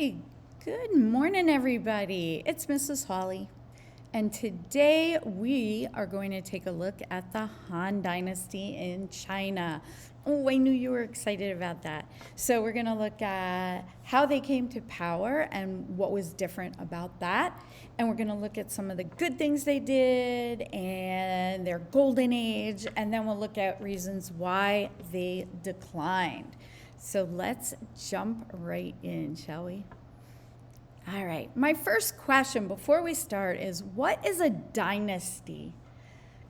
Hi, good morning, everybody. It's Mrs. Holly, and today we are going to take a look at the Han Dynasty in China. Oh, I knew you were excited about that. So we're going to look at how they came to power and what was different about that. And we're going to look at some of the good things they did and their golden age, and then we'll look at reasons why they declined. So let's jump right in, shall we? All right, my first question before we start is, what is a dynasty?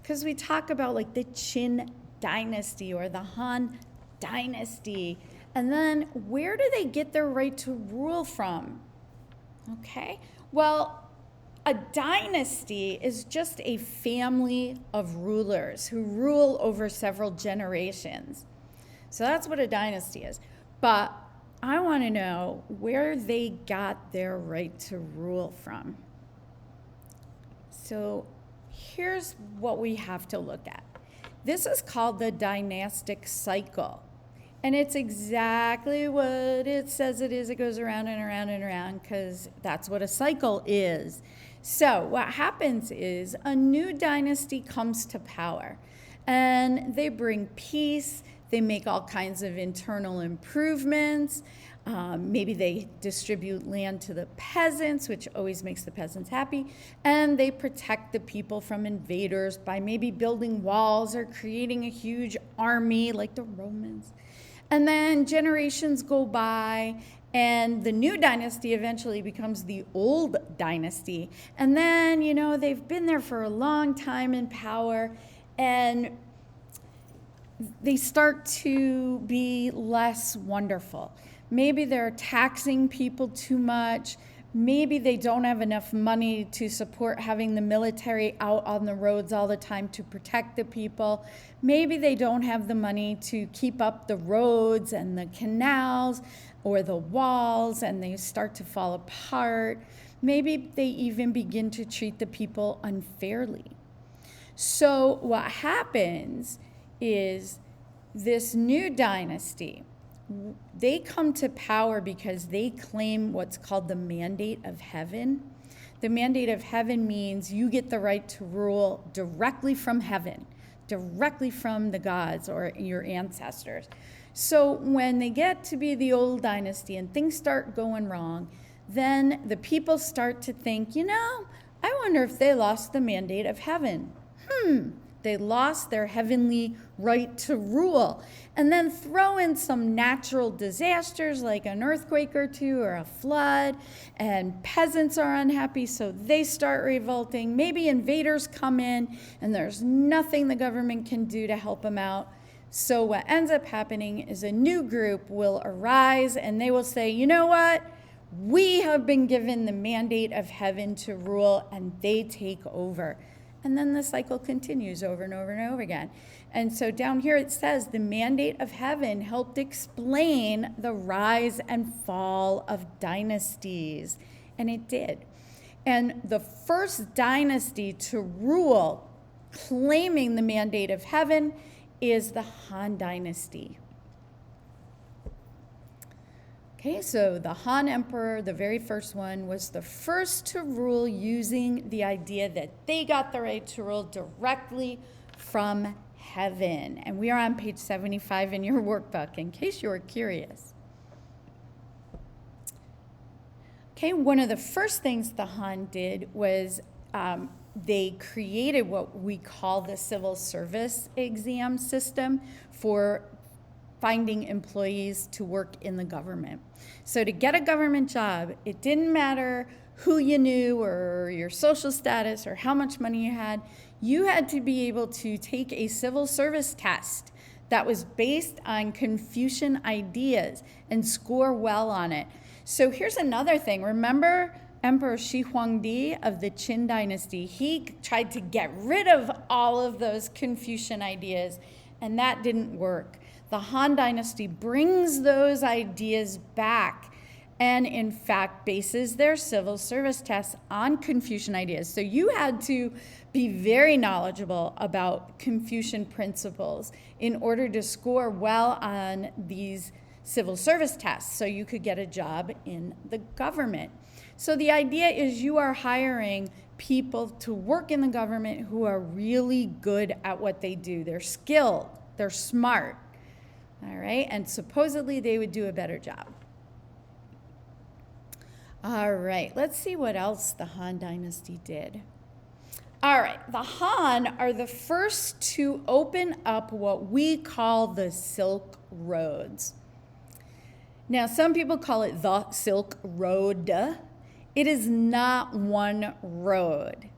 Because we talk about like the Qin Dynasty or the Han Dynasty, and then where do they get their right to rule from? Okay, well, a dynasty is just a family of rulers who rule over several generations. So that's what a dynasty is. But I want to know where they got their right to rule from. So here's what we have to look at. This is called the dynastic cycle. And it's exactly what it says it is. It goes around and around and around because that's what a cycle is. So what happens is a new dynasty comes to power and they bring peace. They make all kinds of internal improvements. Maybe they distribute land to the peasants, which always makes the peasants happy. And they protect the people from invaders by maybe building walls or creating a huge army like the Romans. And then generations go by, and the new dynasty eventually becomes the old dynasty. And then, they've been there for a long time in power, and they start to be less wonderful. Maybe they're taxing people too much. Maybe they don't have enough money to support having the military out on the roads all the time to protect the people. Maybe they don't have the money to keep up the roads and the canals or the walls, and they start to fall apart. Maybe they even begin to treat the people unfairly. So what happens is this new dynasty, they come to power because they claim what's called the mandate of heaven. The mandate of heaven means you get the right to rule directly from heaven, directly from the gods or your ancestors. So when they get to be the old dynasty and things start going wrong, then the people start to think, I wonder if they lost the mandate of heaven. They lost their heavenly right to rule. And then throw in some natural disasters like an earthquake or two or a flood, and peasants are unhappy, so they start revolting. Maybe invaders come in, and there's nothing the government can do to help them out. So what ends up happening is a new group will arise, and they will say, you know what? We have been given the mandate of heaven to rule, and they take over. And then the cycle continues over and over and over again. And so down here it says the mandate of heaven helped explain the rise and fall of dynasties. And it did. And the first dynasty to rule, claiming the mandate of heaven, is the Han Dynasty. Okay, so the Han Emperor, the very first one, was the first to rule using the idea that they got the right to rule directly from heaven. And we are on page 75 in your workbook, in case you were curious. Okay, one of the first things the Han did was they created what we call the civil service exam system for finding employees to work in the government. So to get a government job, it didn't matter who you knew or your social status or how much money you had to be able to take a civil service test that was based on Confucian ideas and score well on it. So here's another thing. Remember Emperor Shi Huangdi of the Qin Dynasty? He tried to get rid of all of those Confucian ideas, and that didn't work. The Han Dynasty brings those ideas back and, in fact, bases their civil service tests on Confucian ideas. So you had to be very knowledgeable about Confucian principles in order to score well on these civil service tests so you could get a job in the government. So the idea is you are hiring people to work in the government who are really good at what they do. They're skilled, they're smart, all right? And supposedly they would do a better job. All right, let's see what else the Han Dynasty did. All right, the Han are the first to open up what we call the Silk Roads. Now, some people call it the Silk Road. It is not one road.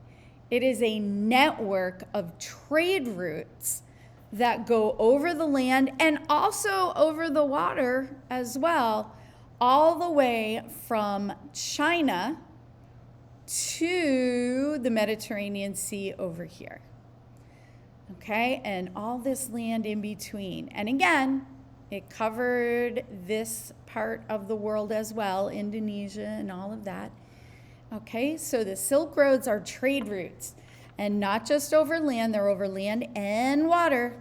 It is a network of trade routes that go over the land and also over the water as well, all the way from China to the Mediterranean Sea over here. Okay, and all this land in between. And again, it covered this part of the world as well, Indonesia and all of that. Okay, so the Silk Roads are trade routes, and not just over land, they're over land and water,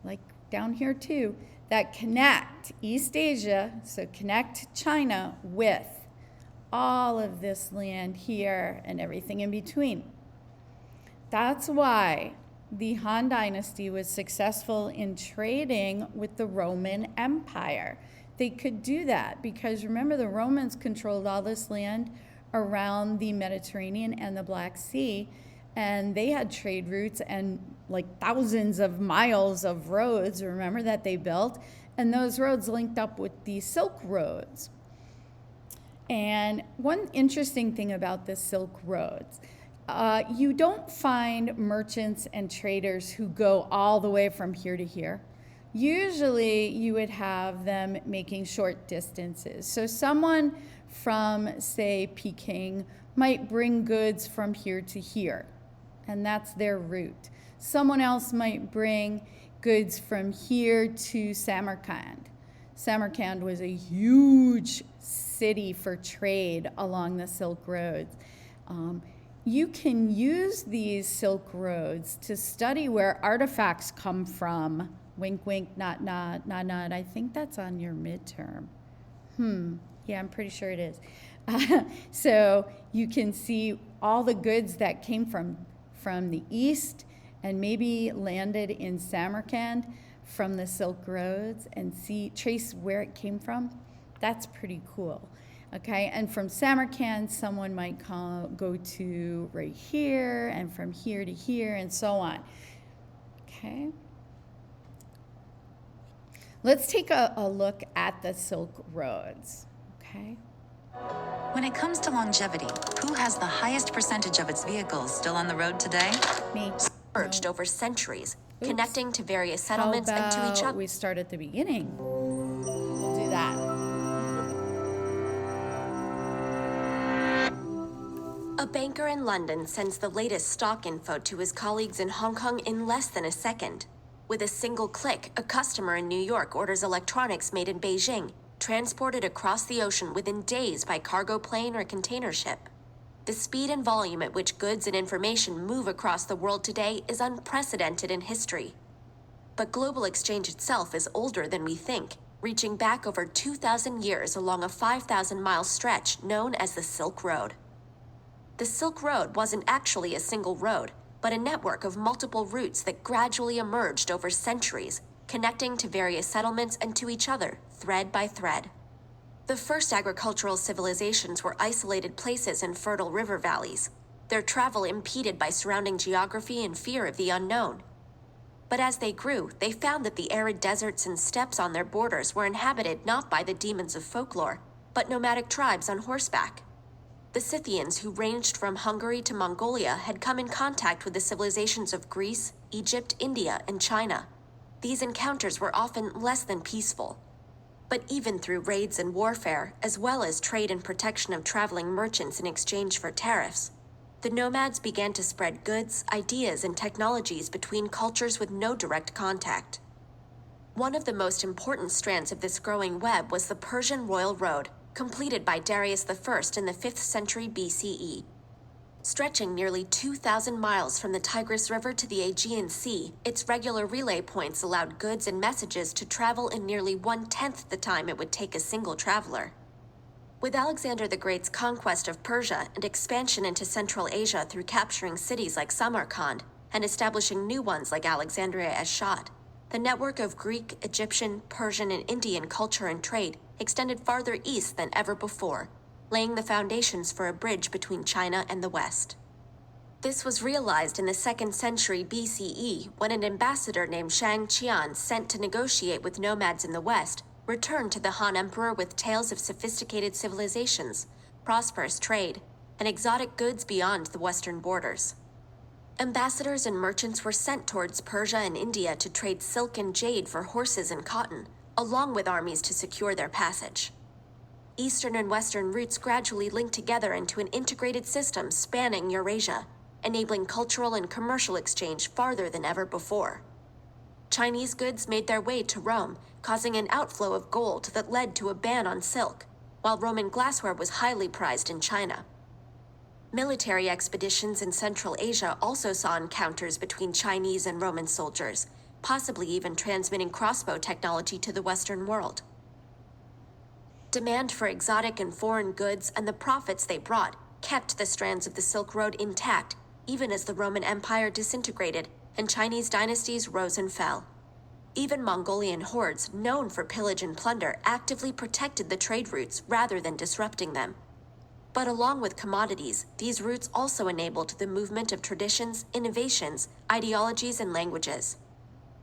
like down here too, that connect East Asia, so connect China with all of this land here and everything in between. That's why the Han Dynasty was successful in trading with the Roman Empire. They could do that because remember, the Romans controlled all this land around the Mediterranean and the Black Sea, and they had trade routes and like thousands of miles of roads, remember, that they built, and those roads linked up with the Silk Roads. And one interesting thing about the Silk Roads, you don't find merchants and traders who go all the way from here to here. Usually you would have them making short distances. So someone from, say, Peking might bring goods from here to here, and that's their route. Someone else might bring goods from here to Samarkand. Samarkand was a huge city for trade along the Silk Roads. You can use these Silk Roads to study where artifacts come from. Wink, wink, nod, nod, nod, nod. I think that's on your midterm. Yeah, I'm pretty sure it is. So you can see all the goods that came from the east and maybe landed in Samarkand from the Silk Roads and trace where it came from. That's pretty cool. Okay, and from Samarkand, someone might go to right here, and from here to here, and so on. Okay. Let's take a look at the Silk Roads. Okay. When it comes to longevity, who has the highest percentage of its vehicles still on the road today? Me. Merged over centuries, connecting to various settlements and to each other. We start at the beginning. We'll do that. A banker in London sends the latest stock info to his colleagues in Hong Kong in less than a second. With a single click, a customer in New York orders electronics made in Beijing, transported across the ocean within days by cargo plane or container ship. The speed and volume at which goods and information move across the world today is unprecedented in history. But global exchange itself is older than we think, reaching back over 2,000 years along a 5,000-mile stretch known as the Silk Road. The Silk Road wasn't actually a single road, but a network of multiple routes that gradually emerged over centuries, connecting to various settlements and to each other, thread by thread. The first agricultural civilizations were isolated places in fertile river valleys, their travel impeded by surrounding geography and fear of the unknown. But as they grew, they found that the arid deserts and steppes on their borders were inhabited not by the demons of folklore, but nomadic tribes on horseback. The Scythians, who ranged from Hungary to Mongolia, had come in contact with the civilizations of Greece, Egypt, India, and China. These encounters were often less than peaceful. But even through raids and warfare, as well as trade and protection of traveling merchants in exchange for tariffs, the nomads began to spread goods, ideas, and technologies between cultures with no direct contact. One of the most important strands of this growing web was the Persian Royal Road, completed by Darius I in the 5th century BCE. Stretching nearly 2,000 miles from the Tigris River to the Aegean Sea, its regular relay points allowed goods and messages to travel in nearly 1/10 the time it would take a single traveler. With Alexander the Great's conquest of Persia and expansion into Central Asia through capturing cities like Samarkand and establishing new ones like Alexandria as Shad, the network of Greek, Egyptian, Persian, and Indian culture and trade extended farther east than ever before, laying the foundations for a bridge between China and the West. This was realized in the 2nd century BCE when an ambassador named Shang Qian, sent to negotiate with nomads in the West, returned to the Han Emperor with tales of sophisticated civilizations, prosperous trade, and exotic goods beyond the western borders. Ambassadors and merchants were sent towards Persia and India to trade silk and jade for horses and cotton, along with armies to secure their passage. Eastern and Western routes gradually linked together into an integrated system spanning Eurasia, enabling cultural and commercial exchange farther than ever before. Chinese goods made their way to Rome, causing an outflow of gold that led to a ban on silk, while Roman glassware was highly prized in China. Military expeditions in Central Asia also saw encounters between Chinese and Roman soldiers, possibly even transmitting crossbow technology to the Western world. Demand for exotic and foreign goods and the profits they brought kept the strands of the Silk Road intact, even as the Roman Empire disintegrated and Chinese dynasties rose and fell. Even Mongolian hordes, known for pillage and plunder, actively protected the trade routes rather than disrupting them. But along with commodities, these routes also enabled the movement of traditions, innovations, ideologies, and languages.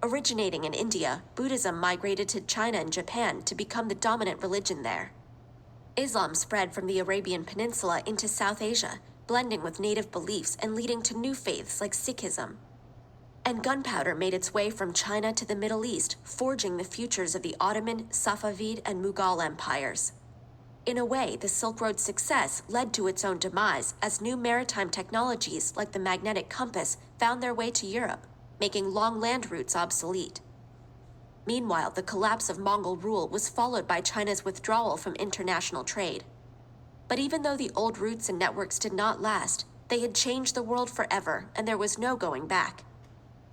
Originating in India, Buddhism migrated to China and Japan to become the dominant religion there. Islam spread from the Arabian Peninsula into South Asia, blending with native beliefs and leading to new faiths like Sikhism. And gunpowder made its way from China to the Middle East, forging the futures of the Ottoman, Safavid, and Mughal empires. In a way, the Silk Road's success led to its own demise as new maritime technologies like the magnetic compass found their way to Europe, making long land routes obsolete. Meanwhile, the collapse of Mongol rule was followed by China's withdrawal from international trade. But even though the old routes and networks did not last, they had changed the world forever, and there was no going back.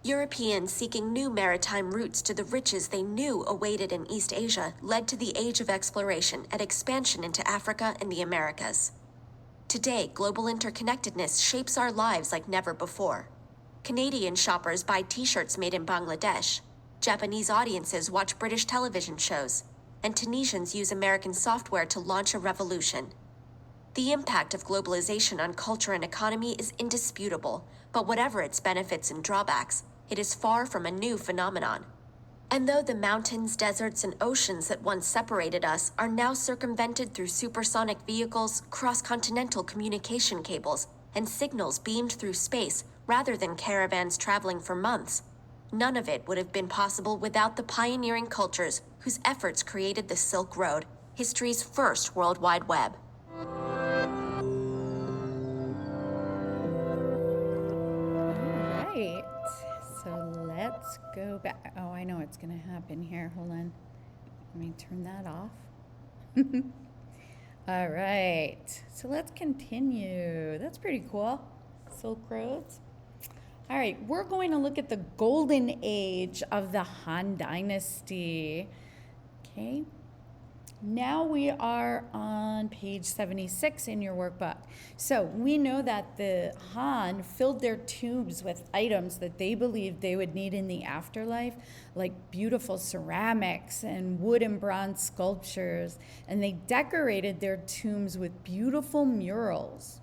Europeans seeking new maritime routes to the riches they knew awaited in East Asia led to the age of exploration and expansion into Africa and the Americas. Today, global interconnectedness shapes our lives like never before. Canadian shoppers buy t-shirts made in Bangladesh. Japanese audiences watch British television shows, and Tunisians use American software to launch a revolution. The impact of globalization on culture and economy is indisputable, but whatever its benefits and drawbacks, it is far from a new phenomenon. And though the mountains, deserts, and oceans that once separated us are now circumvented through supersonic vehicles, cross-continental communication cables, and signals beamed through space rather than caravans traveling for months, none of it would have been possible without the pioneering cultures whose efforts created the Silk Road, history's first World Wide Web. Right. So let's go back. Oh, I know what's going to happen here. Hold on. Let me turn that off. All right. So let's continue. That's pretty cool. Silk Roads. All right. We're going to look at the golden age of the Han Dynasty. Okay. Now we are on page 76 in your workbook. So we know that the Han filled their tombs with items that they believed they would need in the afterlife, like beautiful ceramics and wood and bronze sculptures, and they decorated their tombs with beautiful murals.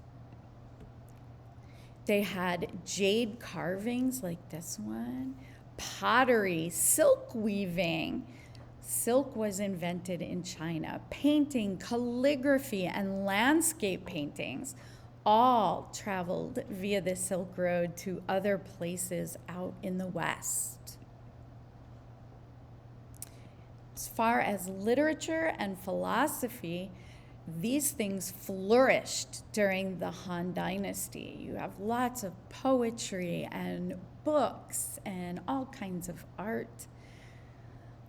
They had jade carvings like this one, pottery, silk weaving. Silk was invented in China. Painting, calligraphy, and landscape paintings all traveled via the Silk Road to other places out in the West. As far as literature and philosophy, these things flourished during the Han Dynasty. You have lots of poetry and books and all kinds of art.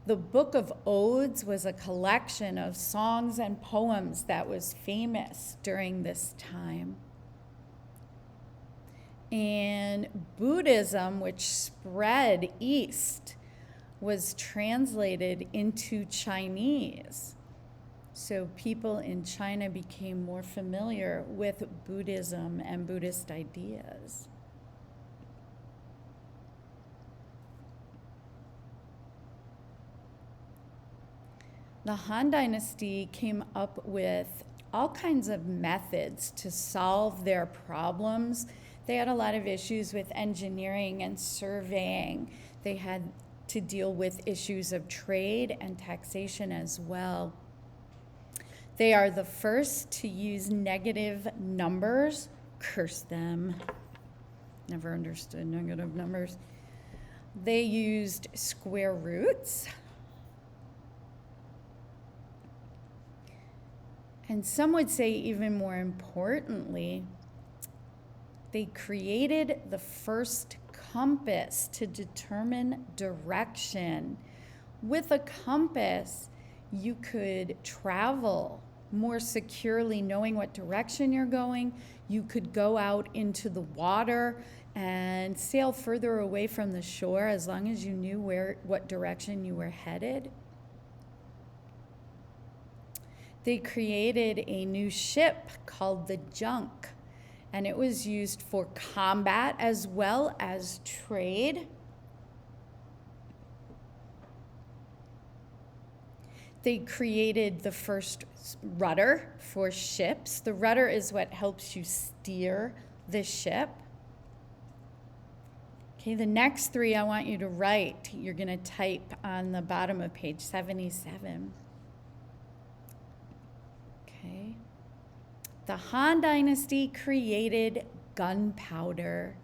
The Book of Odes was a collection of songs and poems that was famous during this time. And Buddhism, which spread east, was translated into Chinese. So people in China became more familiar with Buddhism and Buddhist ideas. The Han Dynasty came up with all kinds of methods to solve their problems. They had a lot of issues with engineering and surveying. They had to deal with issues of trade and taxation as well. They are the first to use negative numbers. Curse them. Never understood negative numbers. They used square roots. And some would say, even more importantly, they created the first compass to determine direction. With a compass, you could travel more securely, knowing what direction you're going. You could go out into the water and sail further away from the shore as long as you knew what direction you were headed. They created a new ship called the junk, and it was used for combat as well as trade. They created the first rudder for ships. The rudder is what helps you steer the ship. Okay, the next three I want you to write. You're going to type on the bottom of page 77. Okay. The Han Dynasty created gunpowder,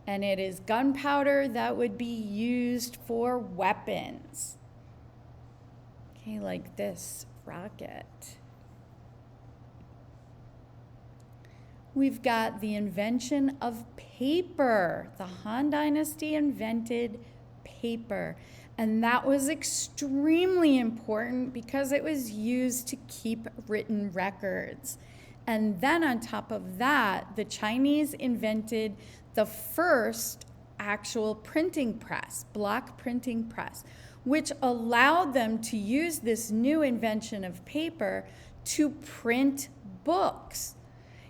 and it is gunpowder that would be used for weapons. Okay, like this rocket. We've got the invention of paper. The Han Dynasty invented paper. And that was extremely important because it was used to keep written records. And then on top of that, the Chinese invented the first actual printing press, block printing press, which allowed them to use this new invention of paper to print books.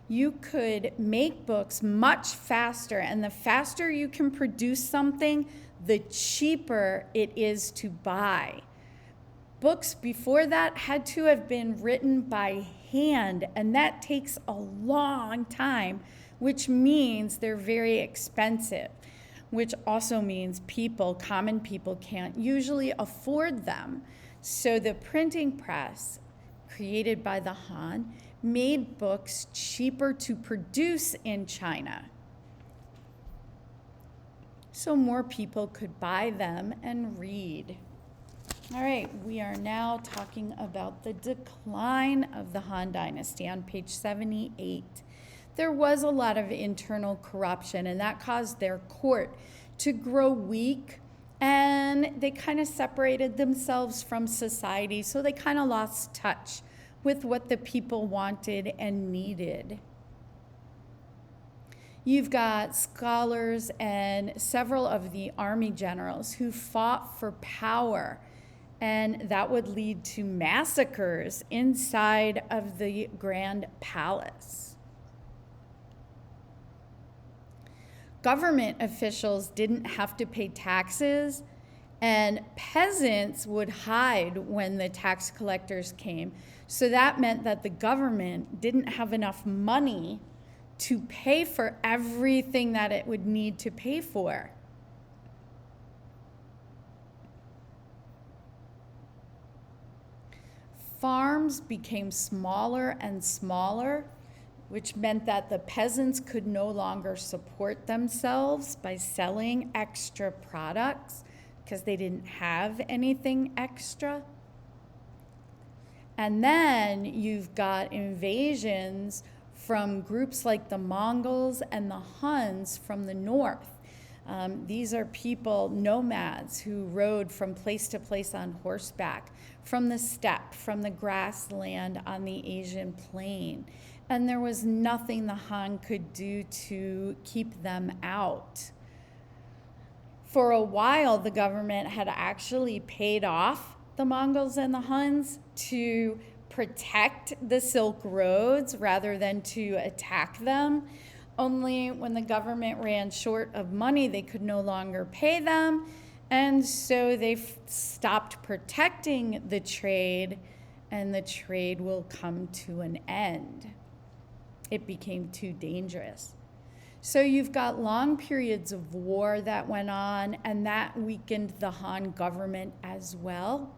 You could make books much faster, and the faster you can produce something, the cheaper it is to buy. Books before that had to have been written by hand, and that takes a long time, which means they're very expensive, which also means common people can't usually afford them. So the printing press, created by the Han, made books cheaper to produce in China, so more people could buy them and read. All right, we are now talking about the decline of the Han Dynasty on page 78. There was a lot of internal corruption, and that caused their court to grow weak, and they kind of separated themselves from society, so they kind of lost touch with what the people wanted and needed. You've got scholars and several of the army generals who fought for power, and that would lead to massacres inside of the Grand Palace. Government officials didn't have to pay taxes, and peasants would hide when the tax collectors came. So that meant that the government didn't have enough money to pay for everything that it would need to pay for. Farms became smaller and smaller, which meant that the peasants could no longer support themselves by selling extra products because they didn't have anything extra. And then you've got invasions from groups like the Mongols and the Huns from the north. These are people, nomads, who rode from place to place on horseback, from the steppe, from the grassland on the Asian plain. And there was nothing the Han could do to keep them out. For a while, the government had actually paid off the Mongols and the Huns to protect the Silk Roads rather than to attack them. Only when the government ran short of money, they could no longer pay them. And so they stopped protecting the trade, and the trade will come to an end. It became too dangerous. So you've got long periods of war that went on, and that weakened the Han government as well.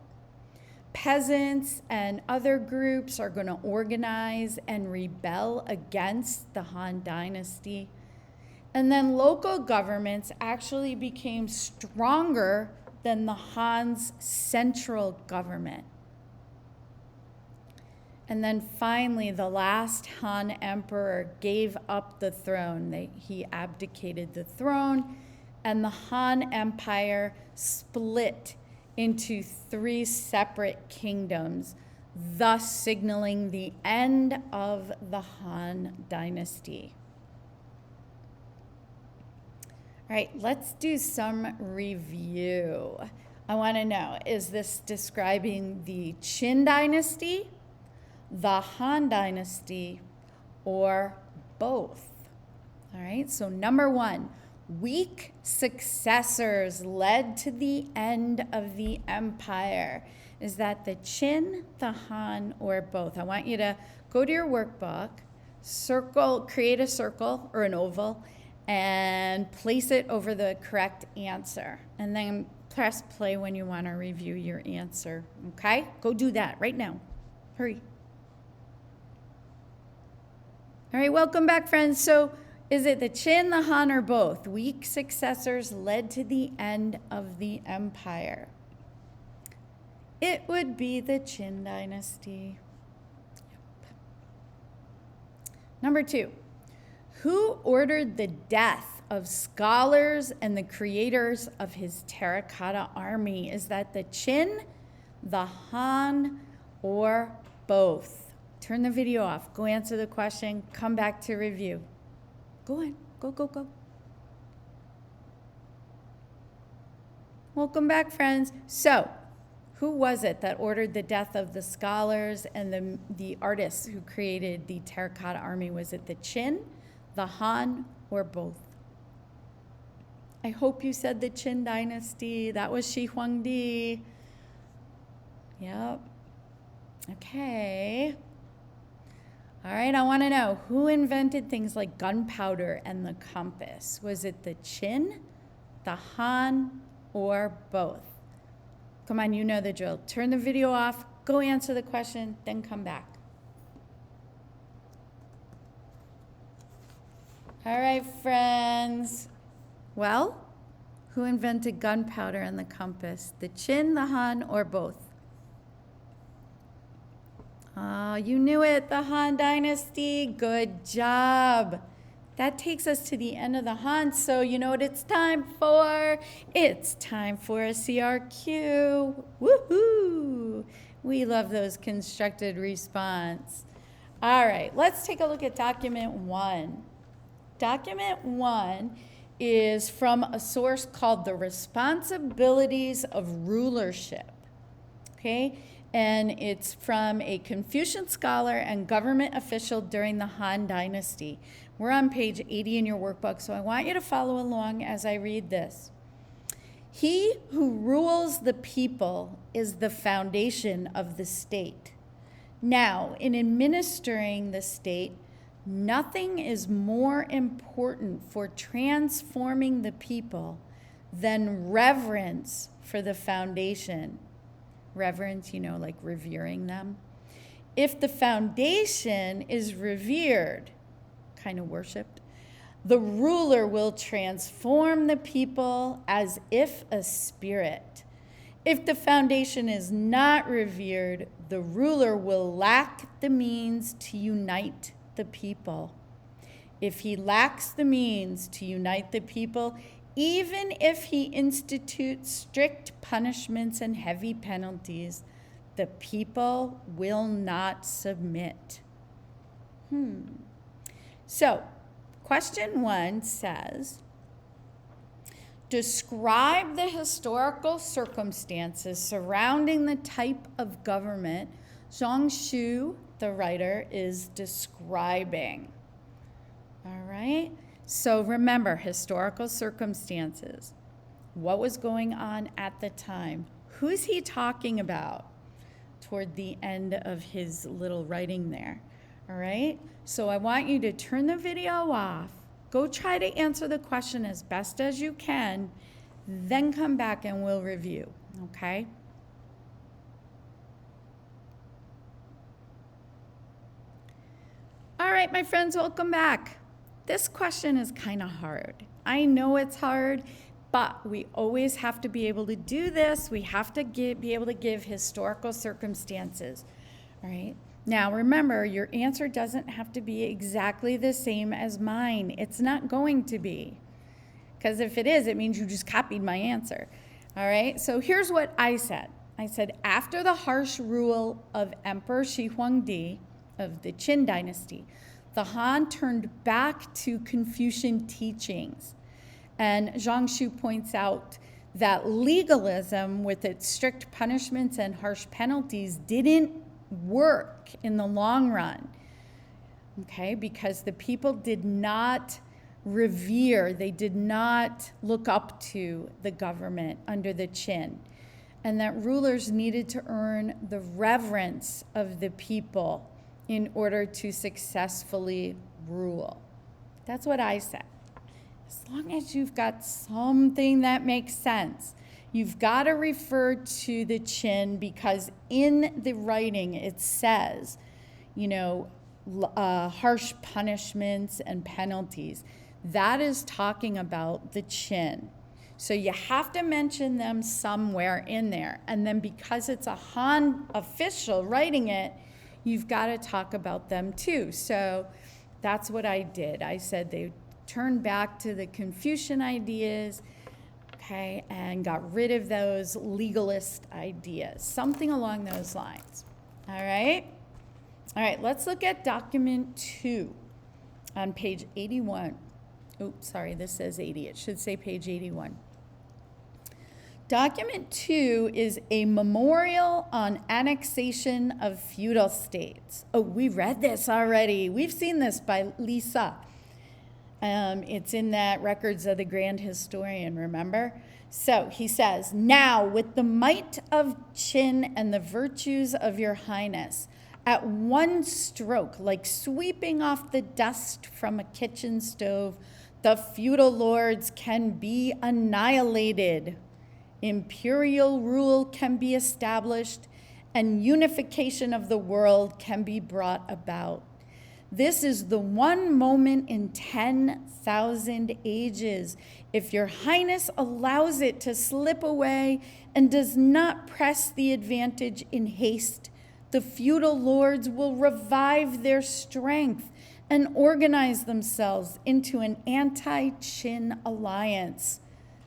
Peasants and other groups are going to organize and rebel against the Han Dynasty. And then local governments actually became stronger than the Han's central government. And then finally, the last Han emperor gave up the throne. He abdicated the throne, and the Han Empire split into 3 separate kingdoms, thus signaling the end of the Han Dynasty. All right, let's do some review. I want to know, is this describing the Qin Dynasty, the Han Dynasty, or both? All right, so number 1, weak successors led to the end of the empire. Is that the Qin, the Han, or both? I want you to go to your workbook, create a circle or an oval, and place it over the correct answer. And then press play when you want to review your answer. Okay? Go do that right now. Hurry. All right, welcome back, friends. So is it the Qin, the Han, or both? Weak successors led to the end of the empire. It would be the Qin Dynasty. Yep. Number 2, who ordered the death of scholars and the creators of his terracotta army? Is that the Qin, the Han, or both? Turn the video off. Go answer the question. Come back to review. Go on. Go, go, go. Welcome back, friends. So, who was it that ordered the death of the scholars and the artists who created the terracotta army? Was it the Qin, the Han, or both? I hope you said the Qin Dynasty. That was Shi Huangdi. Yep. Okay. All right, I want to know, who invented things like gunpowder and the compass? Was it the Qin, the Han, or both? Come on, you know the drill. Turn the video off, go answer the question, then come back. All right, friends. Well, who invented gunpowder and the compass? The Qin, the Han, or both? Oh, you knew it, the Han Dynasty. Good job. That takes us to the end of the Han, so you know what it's time for? It's time for a CRQ. Woohoo! We love those constructed response. All right, let's take a look at document 1. Document 1 is from a source called The Responsibilities of Rulership. Okay? And it's from a Confucian scholar and government official during the Han Dynasty. We're on page 80 in your workbook, so I want you to follow along as I read this. He who rules the people is the foundation of the state. Now, in administering the state, nothing is more important for transforming the people than reverence for the foundation. Reverence, you know, like revering them. If the foundation is revered, kind of worshipped, the ruler will transform the people as if a spirit. If the foundation is not revered, the ruler will lack the means to unite the people. If he lacks the means to unite the people, even if he institutes strict punishments and heavy penalties, the people will not submit. So, question 1 says, describe the historical circumstances surrounding the type of government Zhang Shu, the writer, is describing. All right? So remember, historical circumstances. What was going on at the time? Who's he talking about toward the end of his little writing there? All right? So I want you to turn the video off. Go try to answer the question as best as you can. Then come back and we'll review. Okay? All right, my friends, welcome back. This question is kind of hard. I know it's hard, but we always have to be able to do this. We have to be able to give historical circumstances. All right? Now, remember, your answer doesn't have to be exactly the same as mine. It's not going to be. Because if it is, it means you just copied my answer. All right? So here's what I said. I said, after the harsh rule of Emperor Shi Huangdi of the Qin Dynasty, the Han turned back to Confucian teachings. And Zhang Shu points out that legalism with its strict punishments and harsh penalties didn't work in the long run, okay? Because the people did not revere, they did not look up to the government under the Qin, and that rulers needed to earn the reverence of the people in order to successfully rule. That's what I said. As long as you've got something that makes sense. You've got to refer to the Qin because in the writing it says, harsh punishments and penalties. That is talking about the Qin. So you have to mention them somewhere in there. And then because it's a Han official writing it, you've got to talk about them too. So that's what I did. I said they turned back to the Confucian ideas, okay, and got rid of those legalist ideas, something along those lines. All right? All right, let's look at document 2 on page 81. Oops, sorry, this says 80. It should say page 81. Document 2 is a memorial on annexation of feudal states. Oh, we read this already. We've seen this by Lisa. It's in that Records of the Grand Historian, remember? So he says, now with the might of Qin and the virtues of your highness, at one stroke, like sweeping off the dust from a kitchen stove, the feudal lords can be annihilated. Imperial rule can be established, and unification of the world can be brought about. This is the one moment in 10,000 ages. If your highness allows it to slip away and does not press the advantage in haste, the feudal lords will revive their strength and organize themselves into an anti-Qin alliance.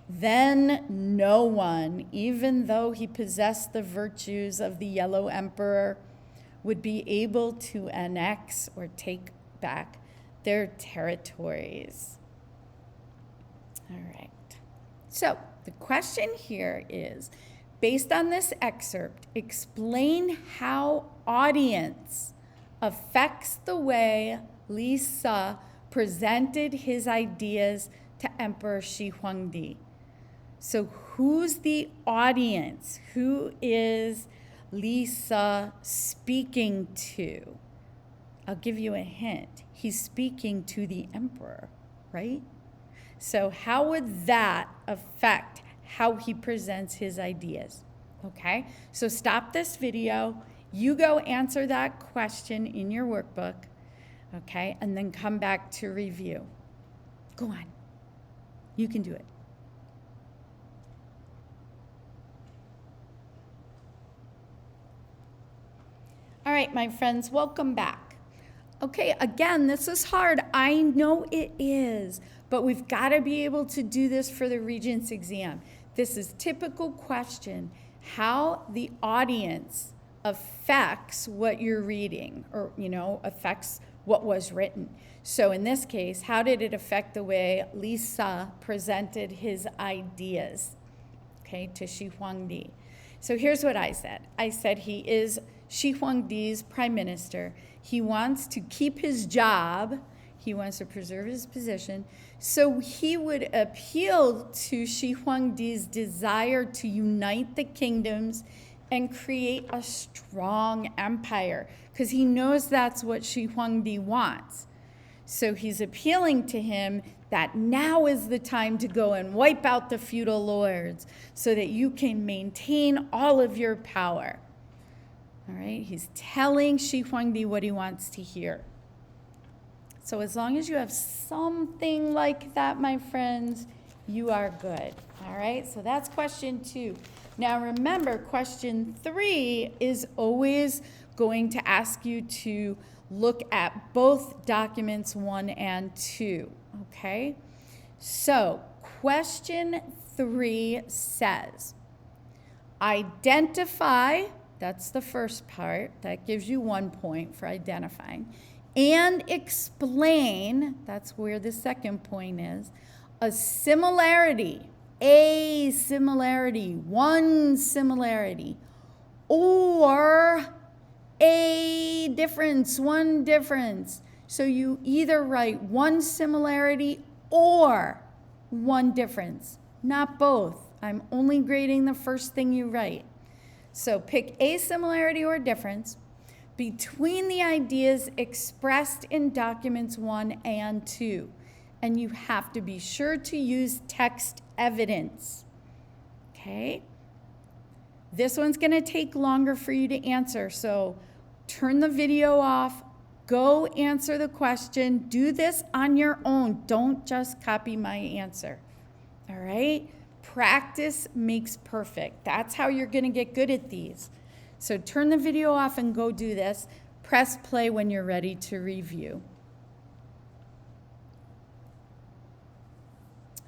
Then no one, even though he possessed the virtues of the Yellow Emperor, would be able to annex or take back their territories. All right. So the question here is, based on this excerpt, explain how audience affects the way Lisa presented his ideas to Emperor Shi Huangdi. So who's the audience? Who is Lisa speaking to? I'll give you a hint. He's speaking to the emperor, right? So how would that affect how he presents his ideas? Okay, so stop this video. You go answer that question in your workbook, okay, and then come back to review. Go on. You can do it. All right, my friends, welcome back. Okay, again, this is hard. I know it is, but we've got to be able to do this for the Regents exam. This is typical question, how the audience affects what you're reading or, affects what was written. So in this case, how did it affect the way Lisa presented his ideas, okay, to Shi Huangdi? So here's what I said. I said he is Shi Huangdi's prime minister. He wants to keep his job. He wants to preserve his position. So he would appeal to Shi Huangdi's desire to unite the kingdoms and create a strong empire, because he knows that's what Shi Huangdi wants. So he's appealing to him that now is the time to go and wipe out the feudal lords so that you can maintain all of your power. All right, he's telling Shi Huangdi what he wants to hear. So as long as you have something like that, my friends, you are good. All right, so that's question 2. Now remember, question 3 is always going to ask you to look at both documents 1 and 2, okay? So question 3 says, identify, that's the first part, that gives you 1 point for identifying, and explain, that's where the second point is, a similarity, one similarity, or a difference, one difference. So you either write one similarity or one difference, not both. I'm only grading the first thing you write. So pick a similarity or difference between the ideas expressed in documents 1 and 2. And you have to be sure to use text evidence, okay? This one's gonna take longer for you to answer, so turn the video off, go answer the question, do this on your own. Don't just copy my answer, all right? Practice makes perfect. That's how you're gonna get good at these. So turn the video off and go do this. Press play when you're ready to review.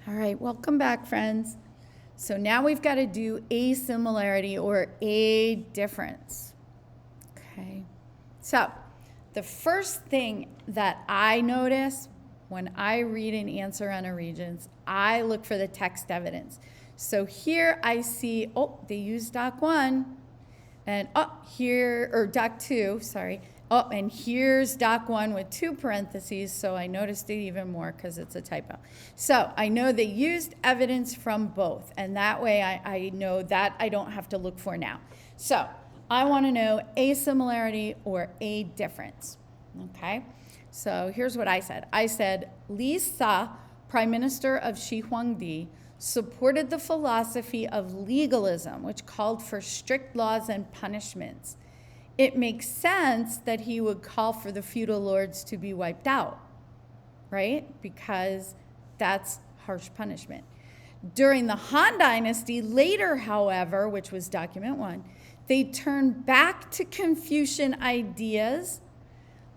All right, welcome back, friends. So now we've got to do a similarity or a difference. Okay, so the first thing that I notice when I read an answer on a Regents, I look for the text evidence. So here I see, oh, they used Doc 1, and here, or Doc 2, sorry. Oh, and here's Doc 1 with 2 parentheses, so I noticed it even more because it's a typo. So I know they used evidence from both, and that way I know that I don't have to look for now. So I want to know a similarity or a difference, okay? So here's what I said. I said, Lisa, Prime Minister of Shi Huangdi, supported the philosophy of legalism, which called for strict laws and punishments. It makes sense that he would call for the feudal lords to be wiped out, right? Because that's harsh punishment. During the Han Dynasty, later, however, which was document 1, they turned back to Confucian ideas,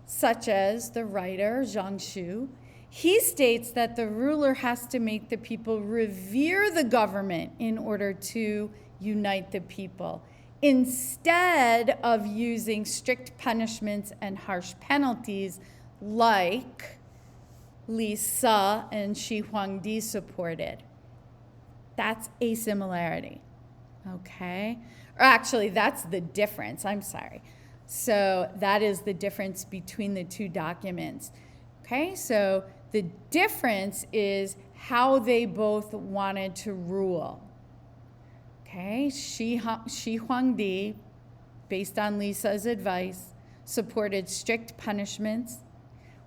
such as the writer Zhang Shu. He states that the ruler has to make the people revere the government in order to unite the people, instead of using strict punishments and harsh penalties like Lisa and Shi Huangdi supported. That's a similarity, okay? Or actually, that's the difference, I'm sorry. So that is the difference between the 2 documents, okay? So the difference is how they both wanted to rule. Okay, Shi Huangdi, based on Lisa's advice, supported strict punishments,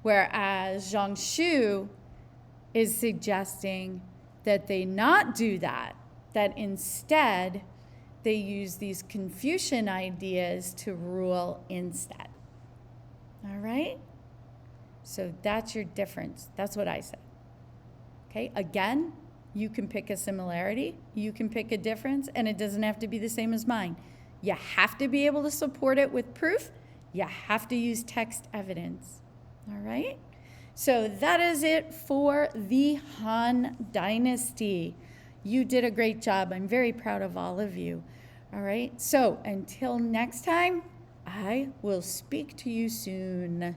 whereas Zhang Shu is suggesting that they not do that, that instead they use these Confucian ideas to rule instead. All right? So that's your difference. That's what I said. Okay, again, you can pick a similarity, you can pick a difference, and it doesn't have to be the same as mine. You have to be able to support it with proof. You have to use text evidence. All right? So that is it for the Han Dynasty. You did a great job. I'm very proud of all of you. All right? So until next time, I will speak to you soon.